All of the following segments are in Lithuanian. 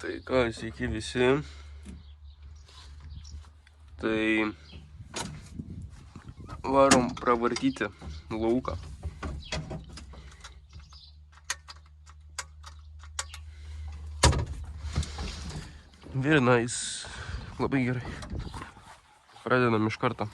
Tai ką, sveiki visi. Tai varom pravartyti lauką. Very nice. Labai gerai. Pradedam iš karto.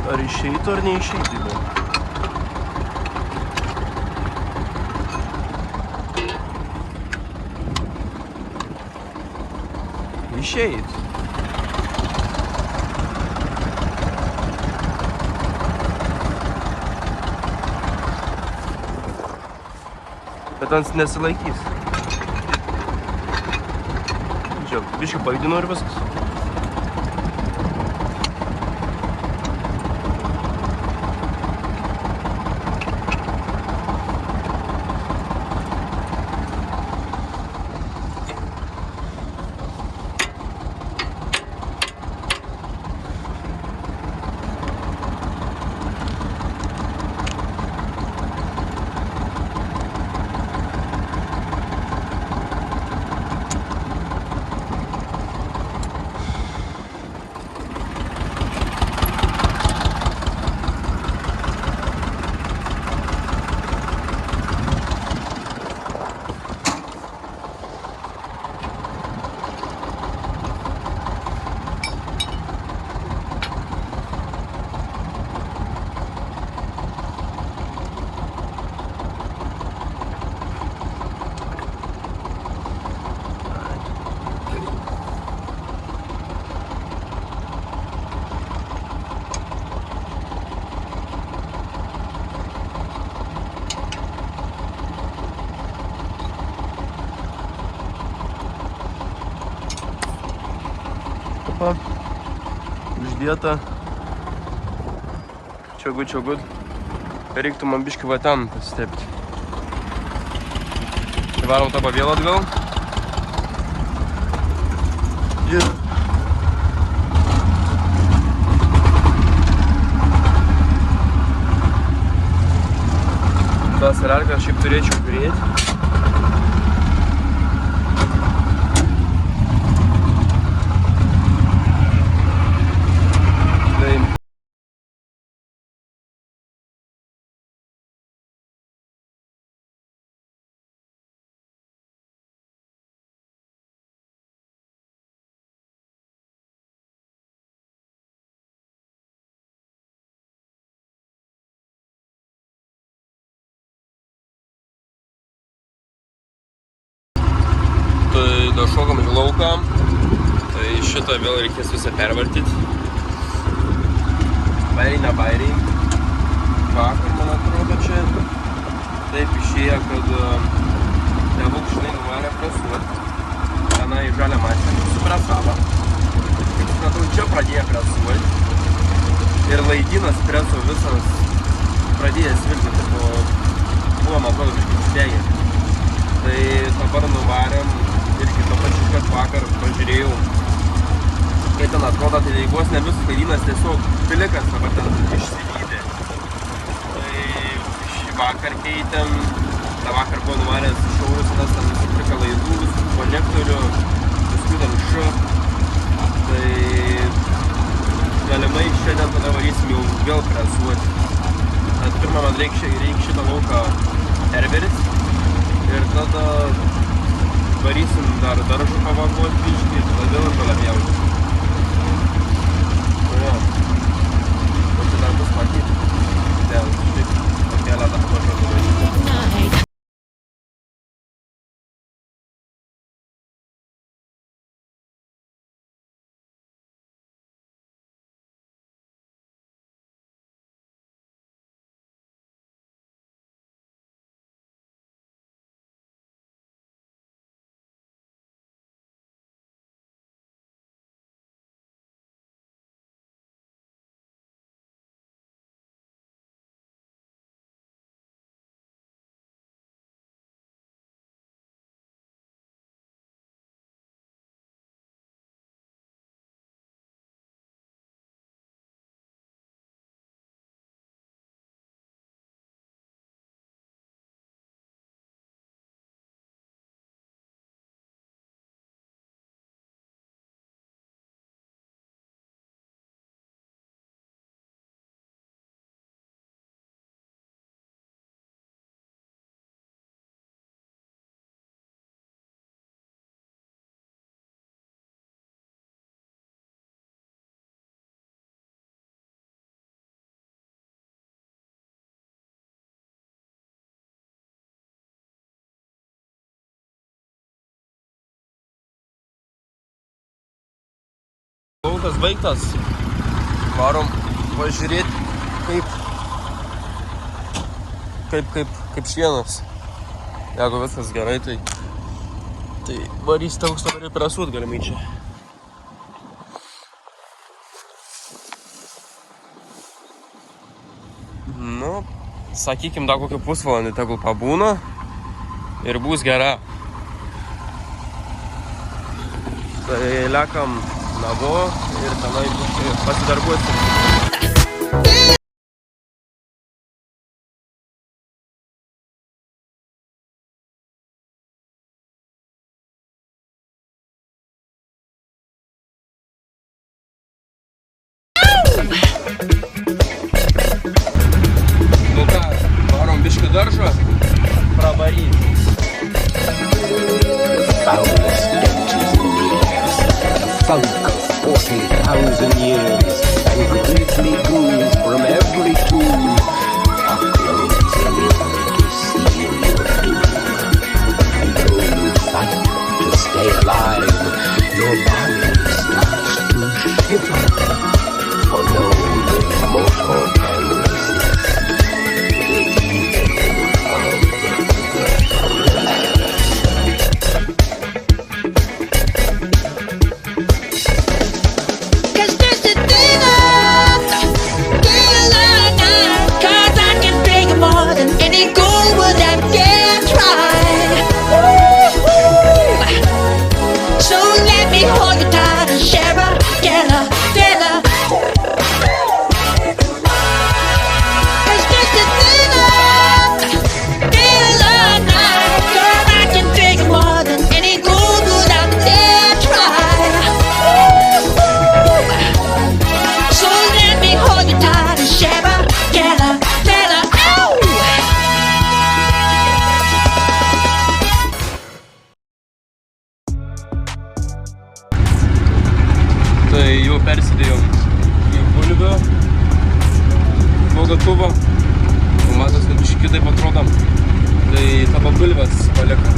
Ar išeitų, ar neišeitų? Išeit. Bet ant nesilaikys. Žiūrėk, biškį pajudinu ir viskas. Uždėta. Čiagut. Reiktų man biškį va ten pasitepti. Tai varom tą vėl atgal. Ir tas rarkas šiaip turėčiau turėti. Tai dašokam į lauką, tai šitą vėl reikės visą pervartyti. Bairiai. Vakar, man atrodo, čia taip išėjo, kad tėvuk žinai nuvarė presuoti. Tenai žalia mašina supresavo. Kaip supratau, čia pradėjo presuoti. Ir laidynas preso visas pradėjęs vilkinti, buvo man atrodo biškį stegęs. Tai dabar nuvarėm. Irgi to pačiu, kad vakar pažiūrėjau, kaip ten atrodo, tai vos ne visas laidynas tiesiog pilikas dabar ten išsilydė. Tai šį vakar keitėm, tą vakar buvo nuvaręs šaurusinas, ten nusipirka laidų, visų konektorių, paskui ten Tai galimai šiandien tada varysim jau vėl presuoti. Tad pirmą man reikia šitą lauką perveris ir tada varysim dar daržą pavakuoti biškį ir tada vėl žaliapjauti. Jo. O čia dar bus matyti. Dėl šitaip pakėlę dar pažadu varyti. Vlogas baigtas. Varom pažiūrėti, kaip šienas. Jeigu viskas gerai, tai varys tauks dabar prasūt galimai čia. Nu, sakykim, dar kokį pusvalandį tegul pabūna ir bus gera. Tai lekam namo ir tenai pasidarbuosim. Nu ką, varom biškį daržą, pravaryti. Funk of 40,000 years and grisly ghouls from every tomb are closing in to seal your doom. And though you fight to stay alive, your body starts to shiver. For no mortal can resist the evil of the land. Tai jau persidėjom į bulvių vogatuvą. Matos, kad biškį kitaip atrodom. Tai tavo bulvės palika.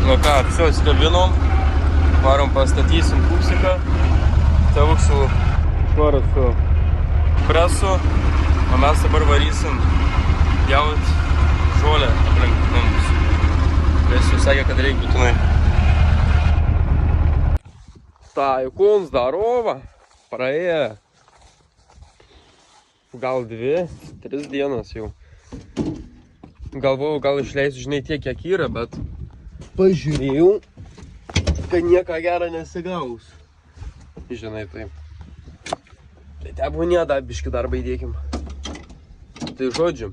Nu ką, все, atskabinom, varom pastatysim pūksiką, tavuk su švaras su presu, o mes dabar varysim pjaut žolę aplink namus. Jis jau sakė, kad reikia būtinai. Taikon, zdarova, praėjo gal 2-3 dienas jau. Galvojau, gal išleisiu, žinai, tiek, kiek yra, bet pažiūrėjau, kad nieko gero nesigaus. Žinai, taip. Tai tebūnė, dar biškį darbą įdėkim. Tai žodžiu,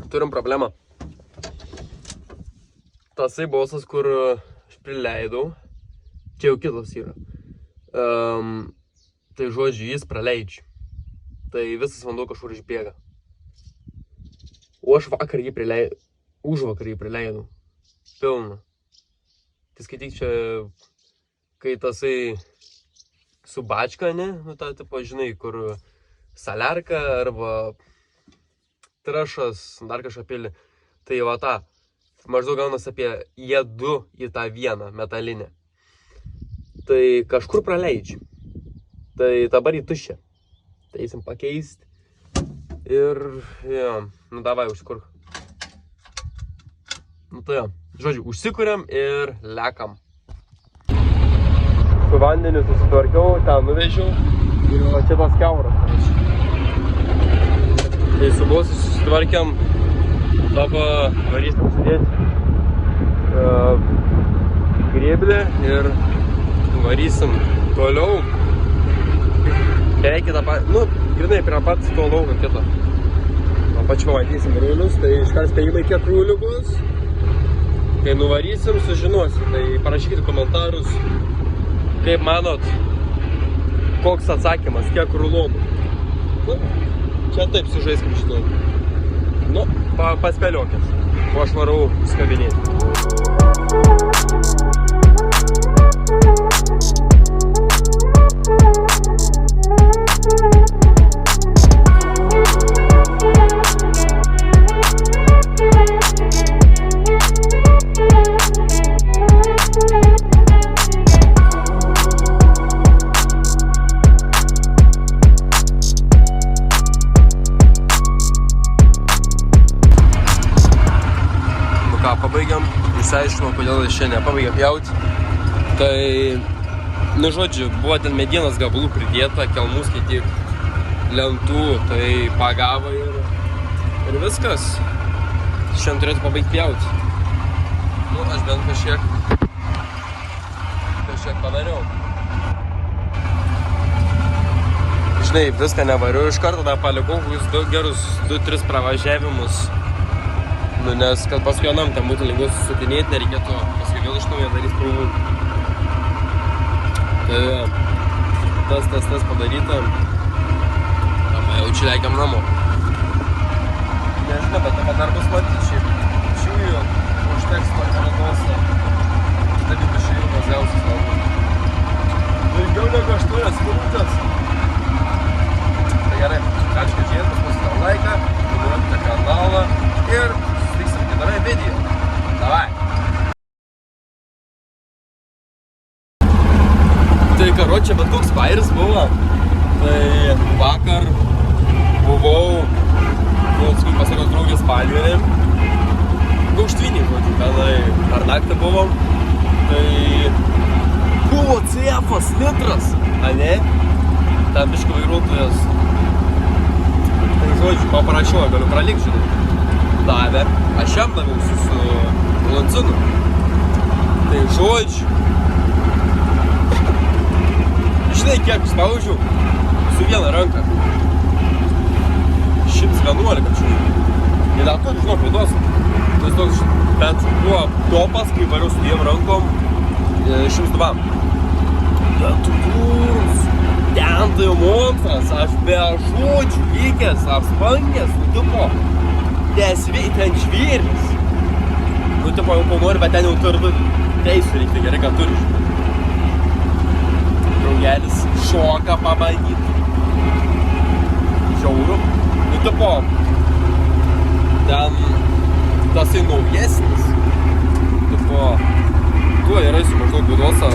turim problemą. Tasai bosas, kur aš prileidau, čia jau kitas yra. Tai žodžiu, jis praleidžia. Tai visas vanduo kažkur išbėga. O aš vakar jį prileidau, užvakar jį prileidau. Pilna. Tai skaityk čia, kai tasai su bačka, ne? Nu, ta, tipo, žinai, kur saliarka arba trašas, dar kažką pili. Tai va ta, maždaug gaunas apie jie 2 į tą vieną metalinę. Tai kažkur praleidžiu. Tai dabar į tuščią. Tai eisim pakeisti. Ir, jo, nu davai, užsikurk. Nu tai jo, žodžiu, užsikuriam ir lekam. Su vandeniu susitvarkiau, ten nuvežiau. Ir va čia tas kiauras. Tai su bosu susitvarkėm. Dabar varysim sudėti grėblį ir varysim toliau. Beveik kitą patį, nu, grinai prie pat to lauko kito. Apačiau matysim rūlius, tai iškart spėjimai kiek rūlių bus. Kai nuvarysim, sužinosim. Tai parašykite komentarus, kaip manot, koks atsakymas, kiek rulonų. Nu, čia taip sužaiskim šitą. Nu, paspėliokės, o aš varau skabinėti. Pabaigiam, išsiaiškinau, kodėl aš čia nepabaigė pjauti. Tai, nu žodžiu, buvo ten medienos gabalų pridėta, kelmų skaityk, lentų, tai pagavo ir viskas. Šiandien turėtų pabaigti pjauti. Nu, aš bent kažkiek padariau. Žinai, viską nevariu, iš karto dar palikau gerus 2-3 pravažiavimus. Nu, nes kad paskui vienam ten būtų lengviau susukinėti, nereikėtų paskui vėl iš naujo daryti krūvų. Tai tas padaryta. Dabar jau čia leikiam namo. Nežinau, bet dabar dar bus matyti šiaip. Čiųjų užteks tokio radose. Taip jau kažkaip mažiausias galbūt. Daugiau negu 8 minutės. Tai gerai, ačiū, kad žiūrėt, paspausite laiką, prenumeruokite kanalą ir Давай видео. Давай. Tai karočią, bet toks vairas buvo. Tai vakar buvau, pas tokios draugės Palmerėm. Gaukštvinį, žodžiu, tenai ar naktį buvom. Tai buvo cefas, litras, ane? Ten biškį vairuotojas. Tai žodžiu, paprašiau, galiu pralikti, žinai. Davė, aš jam daviausi su lancinu. Tai žodžiu. Žinai, kiek spaudžiu su viena ranka. 111 žinai. Ir dar tokį, žinok, vidos. Bet buvo topas, kai variau su dviem rankom 102. Bet tu kurs. Ten tai monstras, aš be žodžių vykęs, apspangęs, tipo. Ten žvėris. Nu, tipo, jau nori, bet ten jau turi teisų reikti, gerai, ką turi. Draugelis šoka pabandyti. Žiauru. Nu, tipo, ten tasai naujesnis. Tipo, tuo yra su maždaug vidosą,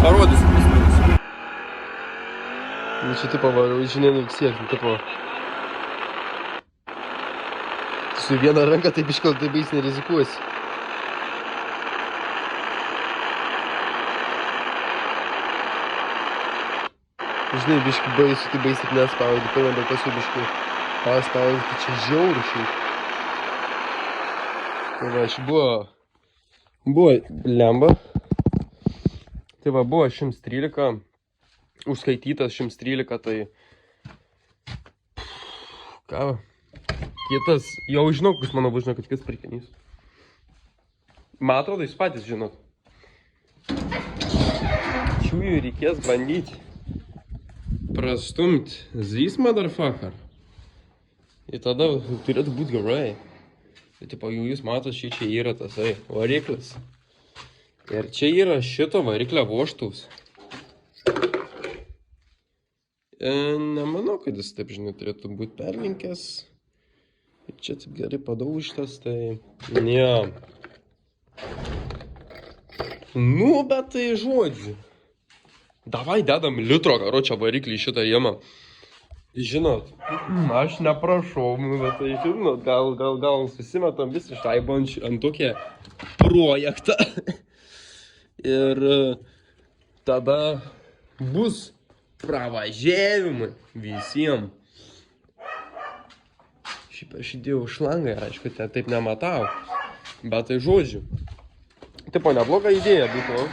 parodysiu paskui. Nu, čia, tipo, žinai, vis tiek, tipo. Su viena ranka taip iškal taip bais nerizikuosi. Žinai, biškį baisu, tai bais taip nespaudį, pirmą, bet paskui biškį paspaudį, tai čia žiauru šiaip. Tai va, aš buvo lemba. Tai va, buvo 113, užskaitytas 113, tai ką va. Kitas, jau žinau, kas mano važino, kad kitas prikenys. Man atrodo, jūs patys žinot. Čiųjų reikės bandyti prastumti zys motherfucker. Ir tada turėtų būti gerai. Tai tipo, jūs matot, čia yra tasai variklis. Ir čia yra šito variklio vožtuvas. Nemanau, kad jis taip, žinai, turėtų būti perlinkęs. Ir čia taip gerai padaužtas, tai... Ne. Nu, bet tai žodžiu. Davai dedam litro, karočią variklį į šitą jėmą. Žinot, aš neprašau, bet tai žinot, gal susimetam visi šaibą ant tokią projektą. Ir tada bus pravažiavimai visiems. Šiaip aš įdėjau šlangą ir aišku, taip nematau. Bet tai žodžiu. Tipo, nebloga idėja būtų.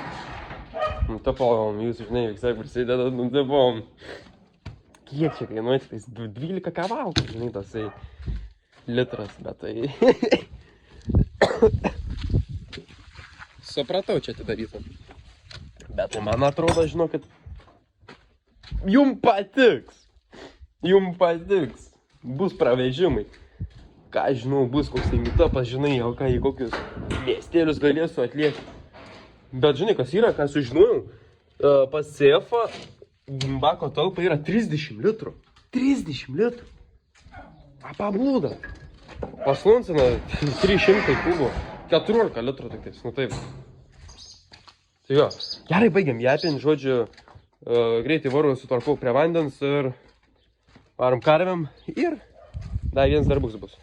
Nu, tipo, jūs žinai, visai prisideda, nu, tipo, kiek čia kainuoja, tai 12 kavalkų, žinai, tasai litras, bet tai... Supratau čia atidarytą. Bet tai man atrodo, žinokit, jum patiks. Jum patiks. Bus pravežimai. Ką žinau, bus koks tai meetupas, žinai, o ką į kokius miestelius galėsiu atliekti. Bet žinai, kas yra, ką sužinojau, pas CF bako talpa yra 30 litrų. 30 litrų. Pablūda. Pas Luncina 300 kubų. 14 litrų tik tais, nu taip. Tai jo, gerai baigiam japin, žodžiu, greitai varu sutvarkau prie vandens ir varom karvėm ir dar vienas darbus bus.